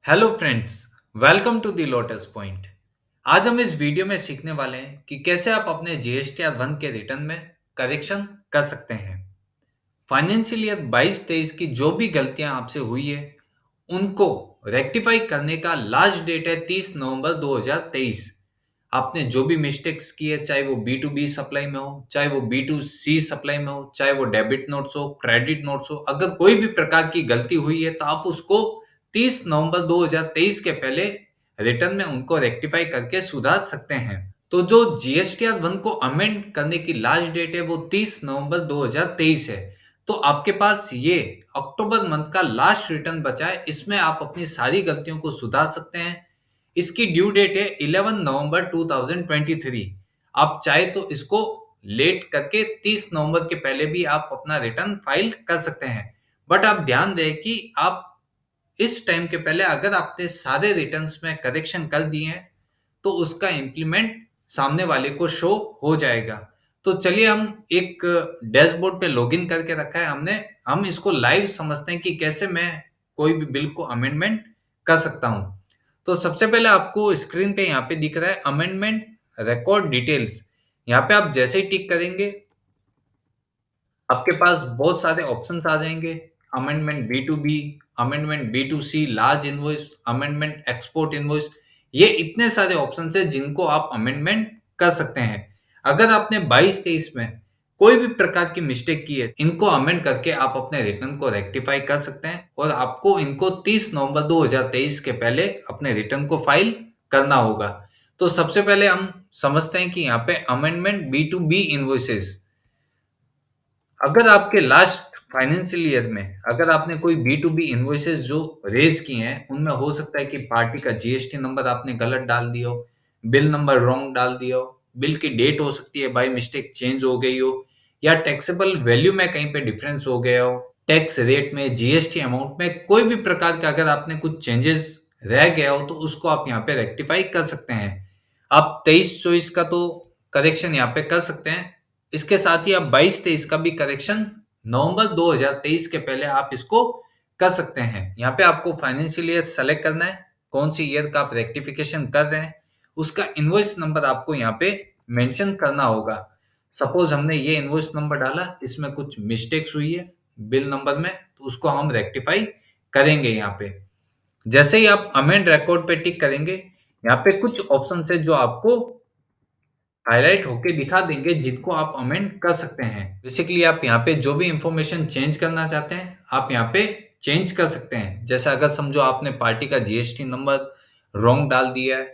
Hello friends, welcome to the lotus point. आज हम इस वीडियो में सीखने वाले हैं कि कैसे आप अपने जीएसटी और वन के रिटर्न में करेक्शन कर सकते हैं। फाइनेंशियल ईयर 22-23 की जो भी गलतियां आपसे हुई है उनको रेक्टिफाई करने का लास्ट डेट है 30 नवंबर 2023। आपने जो भी मिस्टेक्स की है, चाहे वो बी टू बी सप्लाई में हो, चाहे वो बी टू सी सप्लाई में हो, चाहे वो डेबिट नोट्स हो, क्रेडिट नोट्स हो, अगर कोई भी प्रकार की गलती हुई है तो आप उसको 30 नवंबर 2023 के पहले रिटर्न में उनको रेक्टिफाई करके सुधार सकते हैं। तो जो जीएसटीआर वन को अमेंड करने की लास्ट डेट है वो 30 नवंबर 2023 है। तो आपके पास ये अक्टूबर मंथ का लास्ट रिटर्न बचा है, इसमें आप अपनी सारी गलतियों को सुधार सकते हैं। इसकी ड्यू डेट है 11 नवंबर 2023। आप चाहे तो इसको लेट करके 30 नवंबर के पहले भी आप अपना रिटर्न फाइल कर सकते हैं। बट आप ध्यान दें कि आप इस टाइम के पहले अगर आपने सारे रिटर्न्स में करेक्शन कर दिए हैं तो उसका इम्प्लीमेंट सामने वाले को शो हो जाएगा। तो चलिए हम एक डैशबोर्ड पे लॉगिन करके रखा है हमने, हम इसको लाइव समझते हैं कि कैसे मैं कोई भी बिल को अमेंडमेंट कर सकता हूं। तो सबसे पहले आपको स्क्रीन पे यहाँ पे दिख रहा है अमेंडमेंट रिकॉर्ड डिटेल्स। यहाँ पे आप जैसे ही टिक करेंगे आपके पास बहुत सारे ऑप्शंस आ जाएंगे। Amendment B to B, amendment B to C large invoice, amendment export invoice. ये इतने सारे ऑप्शंस हैं जिनको आप अमेंडमेंट कर सकते हैं। अगर आपने 22-23 में कोई भी प्रकार की मिस्टेक की है, इनको अमेंड करके आप अपने रिटर्न को रेक्टिफाई कर सकते हैं और आपको इनको 30 नवंबर 2023 के पहले अपने रिटर्न को फाइल करना होगा। तो सबसे पहले हम समझते हैं कि यहाँ पे amendment B to B invoices. अगर आपके लास्ट फाइनेंशियल ईयर में अगर आपने कोई बी टू बी इन्वॉइसेस जो रेज किए हैं उनमें हो सकता है कि पार्टी का जीएसटी नंबर आपने गलत डाल दिया हो, बिल नंबर रॉन्ग डाल दिया हो, बिल की डेट हो सकती है बाय मिस्टेक चेंज हो गई हो, या टैक्सेबल वैल्यू में कहीं पे डिफरेंस हो गया हो, टैक्स रेट में, जीएसटी अमाउंट में कोई भी प्रकार का अगर आपने कुछ चेंजेस रह गया हो तो उसको आप यहाँ पे रेक्टिफाई कर सकते हैं। आप 23-24 का तो करेक्शन यहाँ पे कर सकते हैं। इसके साथ ही आप 22-23 का भी करेक्शन नवंबर 2023 के पहले आप इसको कर सकते हैं। यहाँ पे आपको फाइनेंशियल ईयर सेलेक्ट करना है, कौन सी ईयर का आप रेक्टिफिकेशन कर रहे हैं, उसका इनवॉइस नंबर आपको यहाँ पे मेंशन करना होगा। सपोज हमने ये इनवॉइस नंबर डाला, इसमें कुछ मिस्टेक्स हुई है बिल नंबर में, तो उसको हम रेक्टिफाई करेंगे। यहाँ पे जैसे ही आप अमेंड रिकॉर्ड पे टिक करेंगे, यहाँ पे कुछ ऑप्शन है जो आपको हाईलाइट होके दिखा देंगे जिनको आप अमेंड कर सकते हैं। बेसिकली आप यहाँ पे जो भी इंफॉर्मेशन चेंज करना चाहते हैं आप यहाँ पे चेंज कर सकते हैं। जैसे अगर समझो आपने पार्टी का जीएसटी नंबर रॉन्ग डाल दिया है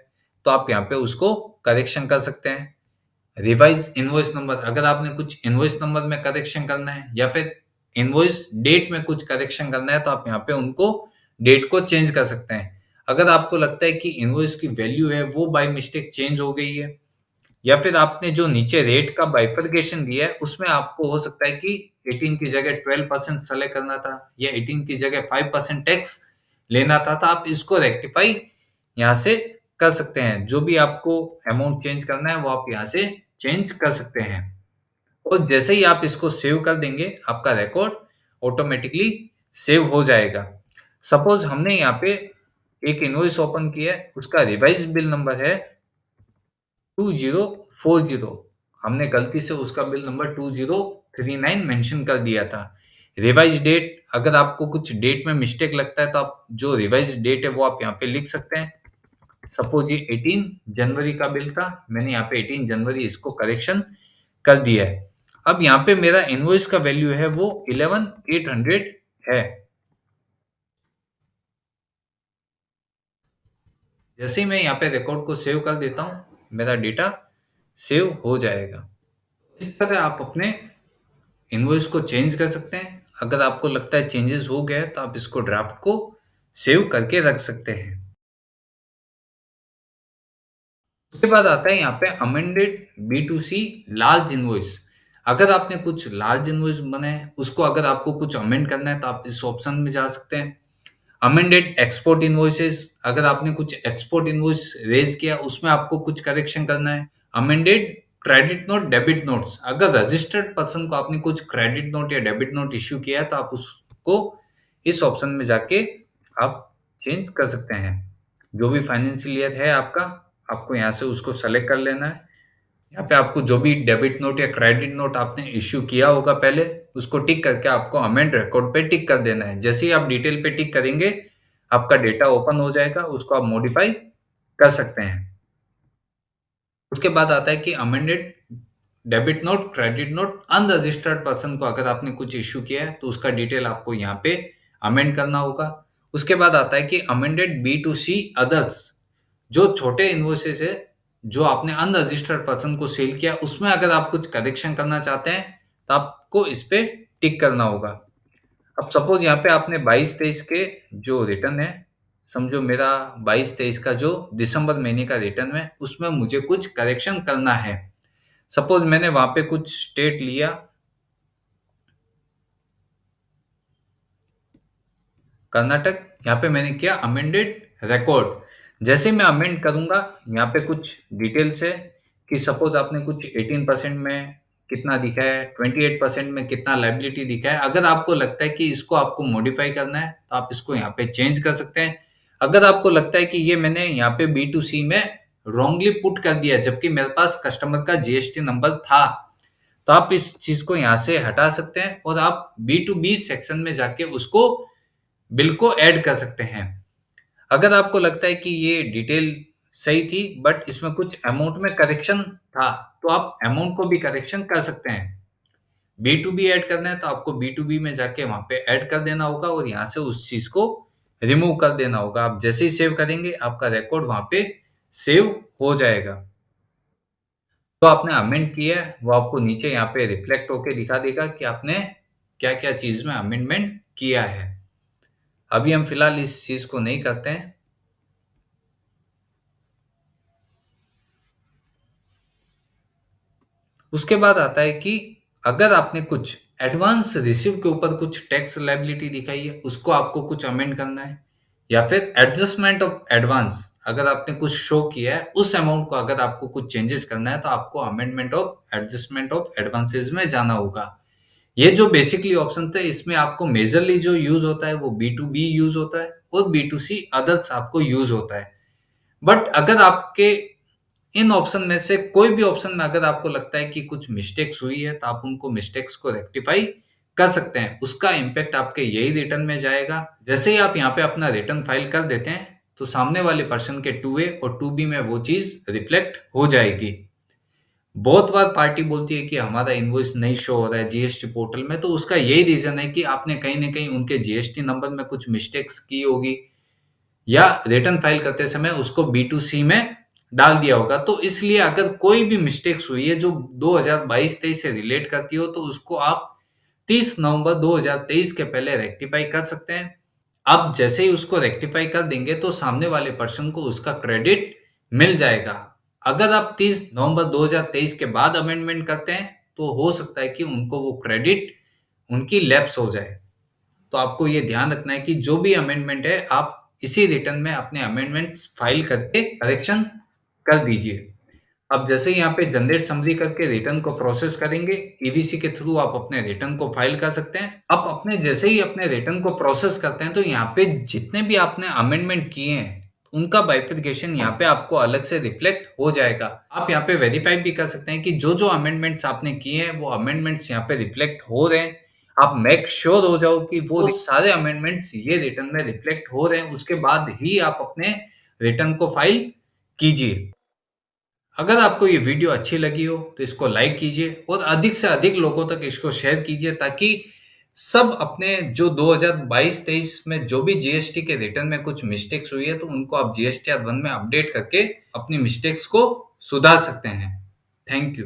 तो आप यहाँ पे उसको करेक्शन कर सकते हैं। रिवाइज इनवॉइस नंबर, अगर आपने कुछ इनवॉइस नंबर में करेक्शन करना है या फिर इनवॉइस डेट में कुछ करेक्शन करना है तो आप यहाँ पे उनको डेट को चेंज कर सकते हैं। अगर आपको लगता है कि इनवॉइस की वैल्यू है वो बाय मिस्टेक चेंज हो गई है, या फिर आपने जो नीचे रेट का बाइफरकेशन दिया है उसमें आपको हो सकता है कि 18 की जगह 12% सेलेक्ट करना था या 18 की जगह 5% टैक्स लेना था, तो आप इसको रेक्टिफाई यहाँ से कर सकते हैं। जो भी आपको अमाउंट चेंज करना है वो आप यहाँ से चेंज कर सकते हैं। और जैसे ही आप इसको सेव कर देंगे आपका रिकॉर्ड ऑटोमेटिकली सेव हो जाएगा। सपोज हमने यहाँ पे एक इनवॉइस ओपन किया है, उसका रिवाइज बिल नंबर है 2040। हमने गलती से उसका बिल नंबर 2039 मेंशन कर दिया था। रिवाइज डेट, अगर आपको कुछ डेट में मिस्टेक लगता है तो आप जो रिवाइज डेट है वो आप यहाँ पे लिख सकते हैं। सपोज ये 18 जनवरी का बिल था, मैंने यहाँ पे 18 जनवरी इसको करेक्शन कर दिया है। अब यहाँ पे मेरा इनवॉइस का वैल्यू है वो 11,800 है। जैसे ही मैं यहाँ पे रिकॉर्ड को सेव कर देता हूँ मेरा डेटा सेव हो जाएगा। इस तरह आप अपने इनवॉइस को चेंज कर सकते हैं। अगर आपको लगता है चेंजेस हो गया है तो आप इसको ड्राफ्ट को सेव करके रख सकते हैं। उसके बाद आता है यहाँ पे amended B to C large invoice. अगर आपने कुछ लार्ज इनवॉइस बनाए उसको अगर आपको कुछ अमेंड करना है तो आप इस ऑप्शन में जा सकते हैं। अमेंडेड एक्सपोर्ट इनवॉइसेस, अगर आपने कुछ एक्सपोर्ट इनवॉइस रेज किया उसमें आपको कुछ करेक्शन करना है। Amended credit note debit notes, अगर रजिस्टर्ड पर्सन को आपने कुछ क्रेडिट नोट या डेबिट नोट इश्यू किया है तो आप उसको इस ऑप्शन में जाके आप चेंज कर सकते हैं। जो भी फाइनेंशियल ईयर है आपका, आपको यहाँ से उसको सेलेक्ट कर लेना है। यहाँ पे आपको जो भी डेबिट नोट या क्रेडिट नोट आपने इश्यू किया होगा पहले, उसको टिक करके आपको अमेंड रिकॉर्ड पे टिक कर देना है। जैसे ही आप डिटेल पे टिक करेंगे, आपका डेटा ओपन हो जाएगा, उसको आप मॉडिफाई कर सकते हैं। उसके बाद आता है कि amended debit note, credit note, unregistered person को अगर आपने कुछ इश्यू किया है, तो उसका डिटेल आपको यहाँ पे अमेंड करना होगा। उसके बाद आता है कि अमेंडेड B2C अदर्स, जो छोटे इन्वॉइसेस है, जो आपने अनरजिस्टर्ड पर्सन को सेल किया, उसमें अगर आप कुछ करेक्शन करना चाहते हैं, तो आपको इस पे टिक करना होगा। अब सपोज यहाँ पे आपने 22-23 के जो रिटर्न है, समझो मेरा 22-23 का जो दिसंबर महीने का रिटर्न है, उसमें मुझे कुछ करेक्शन करना है। सपोज मैंने वहां पे कुछ स्टेट लिया, कर्नाटक। यहाँ पे मैंने किया अमेंडेड रिकॉर्ड। जैसे मैं अमेंड करूंगा, यहाँ पे कुछ डिटेल्स है कि सपोज आपने कुछ 18% में कितना दिखा है, 28% में कितना लाइबिलिटी दिखा है। अगर आपको लगता है कि इसको आपको मॉडिफाई करना है, तो आप इसको यहाँ पे चेंज कर सकते हैं। अगर आपको लगता है कि ये मैंने यहाँ पे B2C में रॉन्गली पुट कर दिया, जबकि मेरे पास कस्टमर का GST नंबर था, तो आप इस चीज को यहाँ से हटा सकते हैं और आप B2B सेक्शन में जाके उसको बिल को ऐड कर सकते हैं। अगर आपको लगता है कि ये डिटेल सही थी, बट इसमें कुछ अमाउंट में करेक्शन था, तो आप अमाउंट को भी करेक्शन कर सकते हैं। B2B ऐड करना है, तो आपको B2B में जाके वहां पे ऐड कर देना होगा और यहाँ से उस चीज को रिमूव कर देना होगा। आप जैसे ही सेव करेंगे, आपका रिकॉर्ड वहां पे सेव हो जाएगा। तो आपने अमेंड किया है, वो आपको नीचे यहाँ पे रिफ्लेक्ट होके दिखा देगा कि आपने क्या क्या चीज में अमेंडमेंट किया है। अभी हम फिलहाल इस चीज को नहीं करते हैं। उसके बाद आता है कि अगर आपने कुछ एडवांस रिसीव के ऊपर कुछ टैक्स लायबिलिटी दिखाई है, उसको आपको कुछ अमेंड करना है, या फिर एडजस्टमेंट ऑफ एडवांस, अगर आपने कुछ शो किया है उस अमाउंट को अगर आपको कुछ चेंजेस करना है, तो आपको amendment of adjustment of advances में जाना होगा। ये जो बेसिकली ऑप्शन थे, इसमें आपको मेजरली जो यूज होता है वो B2B यूज होता है और B2C अदर्स आपको यूज होता है। बट अगर आपके इन ऑप्शन में से कोई भी ऑप्शन में अगर आपको लगता है कि कुछ मिस्टेक्स हुई है, तो आप उनको मिस्टेक्स को रेक्टिफाई कर सकते हैं। उसका इम्पैक्ट आपके यही रिटर्न में जाएगा। जैसे ही आप यहाँ पे अपना रिटर्न फाइल कर देते हैं, तो सामने वाले पर्सन के 2A और 2B में वो चीज रिफ्लेक्ट हो जाएगी। बहुत बार पार्टी बोलती है कि हमारा इनवॉइस नहीं शो हो रहा है GST पोर्टल में, तो उसका यही रीजन है कि आपने कहीं ना कहीं उनके GST नंबर में कुछ मिस्टेक्स की होगी, या रिटर्न फाइल करते समय उसको B2C में डाल दिया होगा। तो इसलिए अगर कोई भी मिस्टेक्स हुई है जो 2022-23 से रिलेट करती हो, तो उसको आप 30 नवंबर 2023 के पहले रेक्टिफाई कर सकते हैं। आप जैसे ही उसको रेक्टिफाई कर देंगे, तो सामने वाले पर्सन को उसका क्रेडिट मिल जाएगा। अगर आप 30 नवंबर 2023 के बाद अमेंडमेंट करते हैं, तो हो सकता है कि उनको वो क्रेडिट उनकी लैप्स हो जाए। तो आपको ये ध्यान रखना है कि जो भी अमेंडमेंट है, आप इसी रिटर्न में अपने अमेंडमेंट्स फाइल करके करेक्शन कर दीजिए। अब जैसे यहाँ पे जनरेट समरी करके रिटर्न को प्रोसेस करेंगे, EBC के थ्रू आप अपने रिटर्न को फाइल कर सकते हैं। अब अपने जैसे ही अपने रिटर्न को प्रोसेस करते हैं, तो यहाँ पे जितने भी आपने अमेंडमेंट किए हैं, उनका बाइफिकेशन यहाँ पे आपको अलग से रिफ्लेक्ट हो जाएगा। आप यहाँ पे वेरीफाई भी कर सकते हैं कि जो जो अमेंडमेंट्स आपने किए हैं, वो अमेंडमेंट्स यहाँ पे रिफ्लेक्ट हो रहे हैं। आप मेक श्योर हो जाओ कि वो सारे अमेंडमेंट्स ये रिटर्न में रिफ्लेक्ट हो रहे हैं, उसके बाद ही आप अपने रिटर्न को फाइल कीजिए। अगर आपको ये वीडियो अच्छी लगी हो, तो इसको लाइक कीजिए और अधिक से अधिक लोगों तक इसको शेयर कीजिए, ताकि सब अपने जो 2022-23 में जो भी GST के रिटर्न में कुछ मिस्टेक्स हुई है, तो उनको आप GST R1 में अपडेट करके अपनी मिस्टेक्स को सुधार सकते हैं। Thank you.